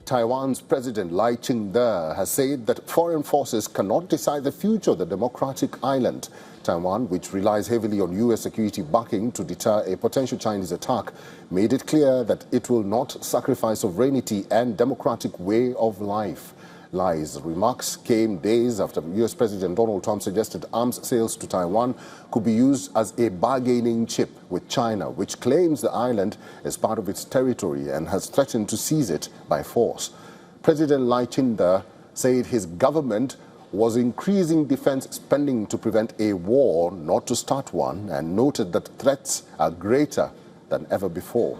Taiwan's President Lai Ching-te has said that foreign forces cannot decide the future of the democratic island. Taiwan, which relies heavily on U.S. security backing to deter a potential Chinese attack, made it clear that it will not sacrifice sovereignty and democratic way of life. Lai's remarks came days after U.S. President Donald Trump suggested arms sales to Taiwan could be used as a bargaining chip with China, which claims the island is part of its territory and has threatened to seize it by force. President Lai Ching-te said his government was increasing defense spending to prevent a war, not to start one, and noted that threats are greater than ever before.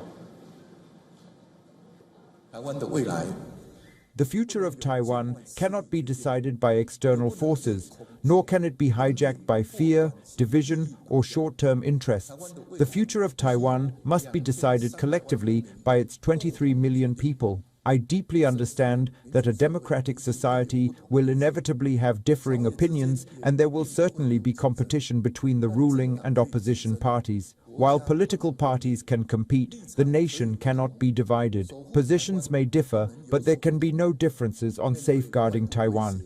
The future of Taiwan cannot be decided by external forces, nor can it be hijacked by fear, division, or short-term interests. The future of Taiwan must be decided collectively by its 23 million people. I deeply understand that a democratic society will inevitably have differing opinions, and there will certainly be competition between the ruling and opposition parties. While political parties can compete, the nation cannot be divided. Positions may differ, but there can be no differences on safeguarding Taiwan.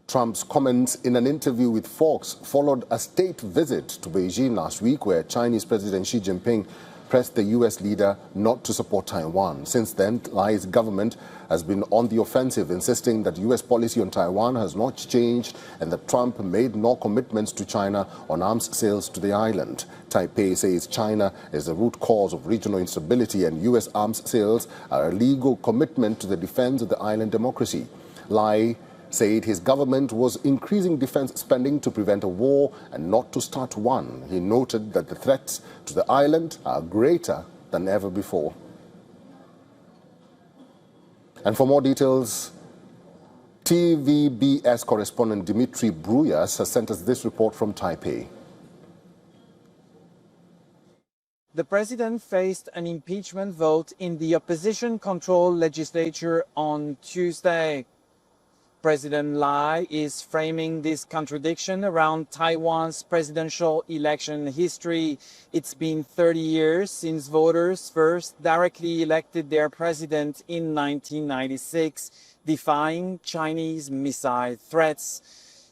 Trump's comments in an interview with Fox followed a state visit to Beijing last week, where Chinese President Xi Jinping pressed the U.S. leader not to support Taiwan. Since then, Lai's government has been on the offensive, insisting that U.S. policy on Taiwan has not changed and that Trump made no commitments to China on arms sales to the island. Taipei says China is the root cause of regional instability and U.S. arms sales are a legal commitment to the defense of the island democracy. Lai said his government was increasing defense spending to prevent a war and not to start one. He noted that the threats to the island are greater than ever before. And for more details, TVBS correspondent Dimitri Bruyas has sent us this report from Taipei. The president faced an impeachment vote in the opposition-controlled legislature on Tuesday. President Lai is framing this contradiction around Taiwan's presidential election history. It's been 30 years since voters first directly elected their president in 1996, defying Chinese missile threats.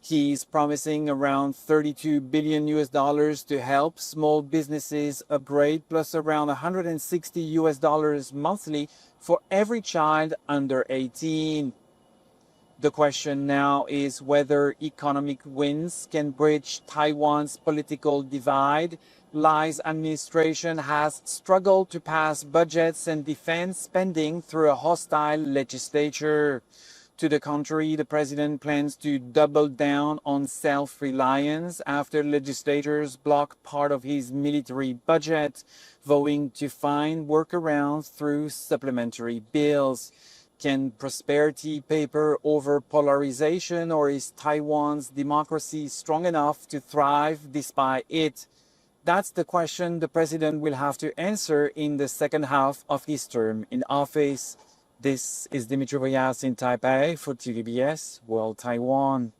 He's promising around $32 billion to help small businesses upgrade, plus around $160 monthly for every child under 18. The question now is whether economic wins can bridge Taiwan's political divide. Lai's administration has struggled to pass budgets and defense spending through a hostile legislature. To the contrary, the president plans to double down on self-reliance after legislators blocked part of his military budget, vowing to find workarounds through supplementary bills. Can prosperity paper over polarization, or is Taiwan's democracy strong enough to thrive despite it? That's the question the president will have to answer in the second half of his term in office. This is Dimitri Bruyas in Taipei for TVBS World Taiwan.